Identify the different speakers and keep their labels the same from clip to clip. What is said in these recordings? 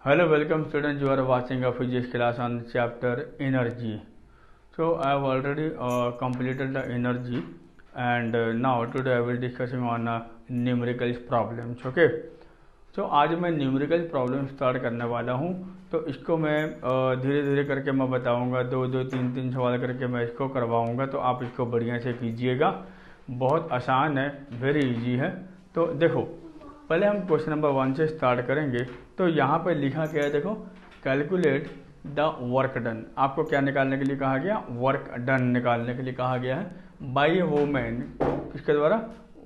Speaker 1: Hello, welcome students. You are watching a physics class on chapter energy. So I have already completed the energy, and now today I will discussing on numerical problems. Okay. तो आज मैं numerical problem start करने वाला हूँ। तो इसको मैं धीरे धीरे करके मैं बताऊँगा, दो दो तीन तीन सवाल करके मैं इसको करवाऊँगा। तो आप इसको बढ़िया से कीजिएगा, बहुत आसान है, वेरी इजी है। तो देखो, पहले हम क्वेश्चन नंबर 1 से स्टार्ट करेंगे। तो यहाँ पे लिखा क्या है, देखो, कैलकुलेट द वर्क डन। आपको क्या निकालने के लिए कहा गया? वर्क डन निकालने के लिए कहा गया है बाय ए वोमैन। किसके द्वारा?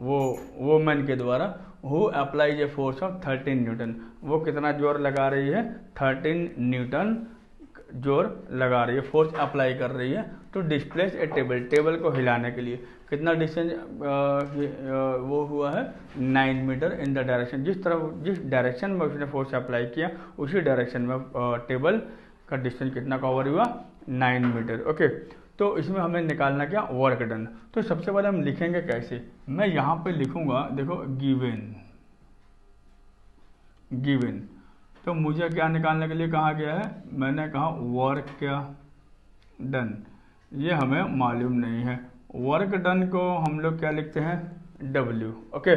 Speaker 1: वो वोमैन के द्वारा। Who applies a force of 13 Newton. वो कितना जोर लगा रही है? 13 न्यूटन जोर लगा रही है, फोर्स अप्लाई कर रही है to displace a table. Table को हिलाने के लिए कितना डिस्टेंस वो हुआ है? 9 मीटर इन द डायरेक्शन। जिस डायरेक्शन में उसने फोर्स अप्लाई किया उसी डायरेक्शन में टेबल का डिस्टेंस कितना कवर हुआ? 9 मीटर। ओके। तो इसमें हमें निकालना क्या? Work done. तो सबसे पहले हम लिखेंगे कैसे? मैं यहाँ पे लिखूंगा, देखो, गिवन। तो मुझे क्या निकालने के लिए कहा गया है? मैंने कहा वर्क क्या डन। ये हमें मालूम नहीं है। वर्क डन को हम लोग क्या लिखते हैं? W। ओके।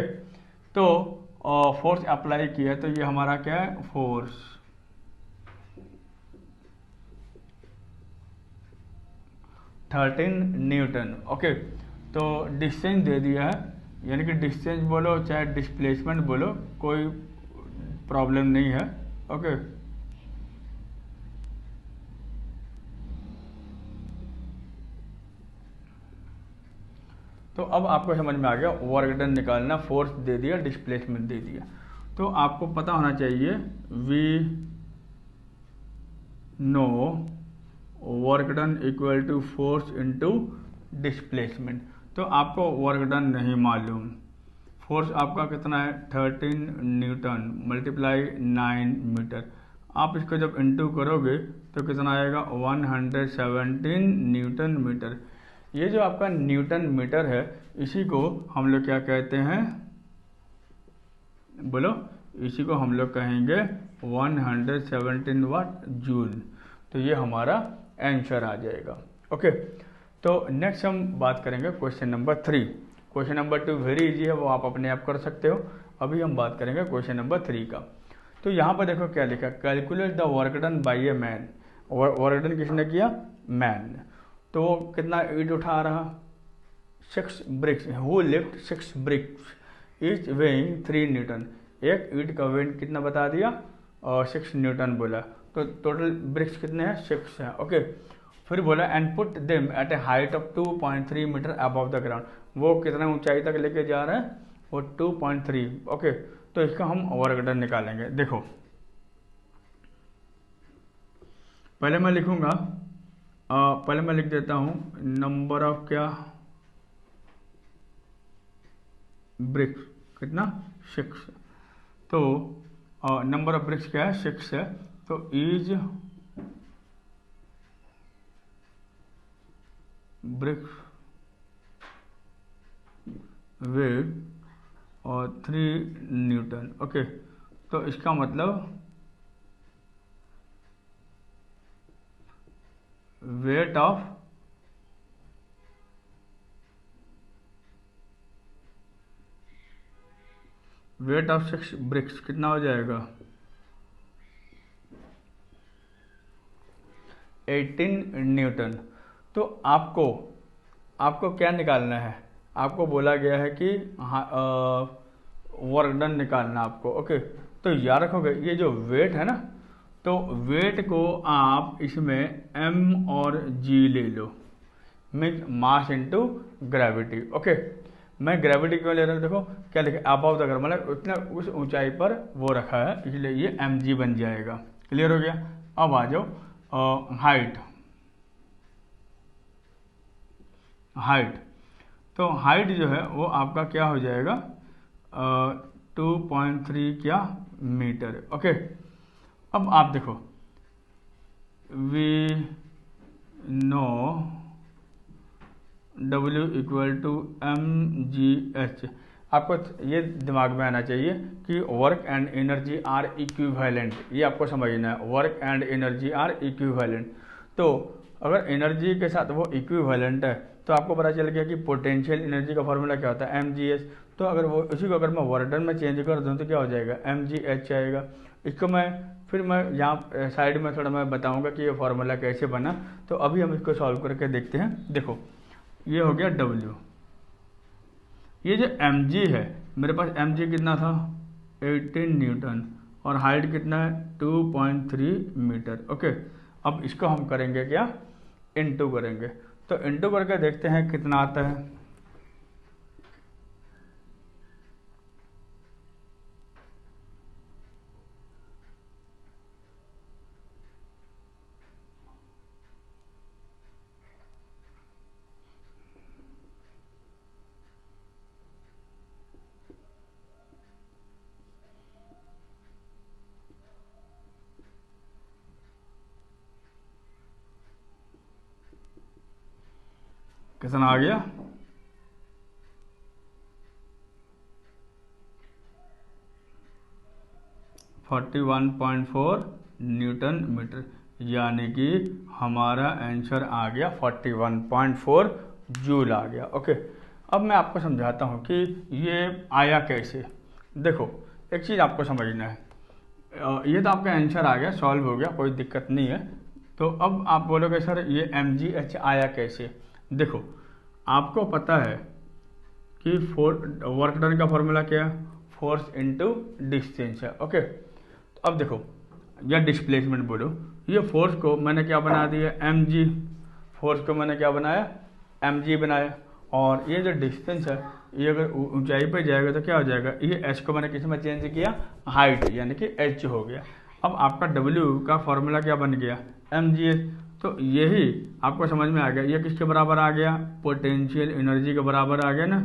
Speaker 1: तो फोर्स अप्लाई किया, तो ये हमारा क्या है? फोर्स। 13 न्यूटन। ओके। तो डिस्टेंस दे दिया है, यानी कि डिस्टेंस बोलो चाहे डिस्प्लेसमेंट बोलो, कोई प्रॉब्लम नहीं है। ओके। तो अब आपको समझ में आ गया, वर्क डन निकालना, फोर्स दे दिया, डिस्प्लेसमेंट दे दिया। तो आपको पता होना चाहिए we know work done equal to force into displacement. तो आपको वर्क डन नहीं मालूम, फोर्स आपका कितना है? 13 न्यूटन मल्टीप्लाई 9 मीटर। आप इसको जब इंटू करोगे तो कितना आएगा? 117 न्यूटन मीटर। ये जो आपका न्यूटन मीटर है, इसी को हम लोग क्या कहते हैं? बोलो। इसी को हम लोग कहेंगे 117 वाट जूल। तो ये हमारा आंसर आ जाएगा। ओके। तो नेक्स्ट हम बात करेंगे question number 3। Question number 2 very easy है, वो आप अपने आप कर सकते हो। अभी हम बात करेंगे क्वेश्चन नंबर 3 का। तो यहाँ पर देखो क्या लिखा, calculate the work done by a man. Work done किसने किया? मैन। तो वो कितना ईट उठा रहा? 6 bricks. Who lift 6 bricks each weighing 3 newton. एक ईट का वेट कितना बता दिया? और 6 न्यूटन बोला। तो टोटल ब्रिक्स कितने हैं? 6 हैं। ओके। फिर बोला and put them at a height of 2.3 metre above the ground. वो कितना ऊंचाई तक लेके जा रहा है? वो 2.3। ओके। तो इसका हम वर्क डन निकालेंगे। देखो, पहले मैं लिखूंगा, पहले मैं लिख देता हूं नंबर ऑफ क्या? ब्रिक्स। कितना? 6। तो नंबर ऑफ ब्रिक्स क्या है? 6 है। तो इज ब्रिक्स वेट और 3 न्यूटन। ओके। तो इसका मतलब weight of weight of 6 bricks कितना हो जाएगा? 18 न्यूटन। तो आपको क्या निकालना है? आपको बोला गया है कि वर्क डन निकालना आपको। ओके। तो याद रखोगे, ये जो वेट है ना, तो वेट को आप इसमें m और g ले लो, means mass into gravity. Okay. मैं ग्रेविटी क्यों ले रहा हूँ? देखो क्या लिखा, अबव द ग्राउंड, मतलब उतना उस ऊंचाई पर वो रखा है, इसलिए ये mg बन जाएगा। क्लियर हो गया? अब आ जाओ हाइट। तो हाइट जो है वो आपका क्या हो जाएगा? 2.3 क्या मीटर। ओके। अब आप देखो, we know W equal to mgh। आपको ये दिमाग में आना चाहिए कि work and energy are equivalent, ये आपको समझना है, work and energy are equivalent. तो अगर एनर्जी के साथ वो इक्विवेलेंट है तो आपको पता चल गया कि पोटेंशियल एनर्जी का फॉर्मूला क्या होता है, mgh। तो अगर वो इसी को अगर मैं वर्डन में चेंज कर दूँ तो क्या हो जाएगा, mgh आएगा। इसको मैं यहाँ साइड में थोड़ा मैं बताऊँगा कि ये फार्मूला कैसे बना। तो अभी हम इसको सॉल्व करके देखते हैं। देखो ये हो गया W, ये जो mg है मेरे पास mg कितना था 18 न्यूटन और हाइट कितना है 2.3 मीटर। ओके, अब इसको हम करेंगे क्या, इनटू करेंगे। तो इनटू करके देखते हैं कितना आता है। कितना आ गया, 41.4 न्यूटन मीटर, यानी कि हमारा आंसर आ गया 41.4 जूल आ गया। ओके, अब मैं आपको समझाता हूँ कि ये आया कैसे। देखो एक चीज़ आपको समझना है, ये तो आपका आंसर आ गया, सॉल्व हो गया, कोई दिक्कत नहीं है। तो अब आप बोलोगे सर ये mgh आया कैसे। देखो आपको पता है कि वर्क डन का फॉर्मूला क्या है, फोर्स इनटू डिस्टेंस है। ओके, तो अब देखो या डिस्प्लेसमेंट बोलो, ये फोर्स को मैंने क्या बना दिया mg, फोर्स को मैंने क्या बनाया mg बनाया, और ये जो डिस्टेंस है ये अगर ऊंचाई पे जाएगा तो क्या हो जाएगा, ये h को मैंने किस में चेंज किया, हाइट, यानी कि h हो गया। अब आपका w का फॉर्मूला क्या बन गया mgh। तो यही आपको समझ में आ गया, ये किसके बराबर आ गया, पोटेंशियल एनर्जी के बराबर आ गया ना।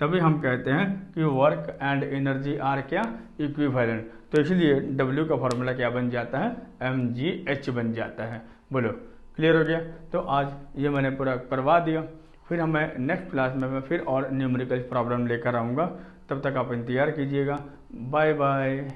Speaker 1: तभी हम कहते हैं कि वर्क एंड एनर्जी आर क्या, इक्विवेलेंट। तो इसलिए W का फॉर्मूला क्या बन जाता है, mgh बन जाता है। बोलो क्लियर हो गया। तो आज ये मैंने पूरा करवा दिया, फिर हमें नेक्स्ट क्लास में मैं फिर और न्यूमेरिकल प्रॉब्लम लेकर आऊँगा। तब तक आप इंतज़ार कीजिएगा। Bye bye.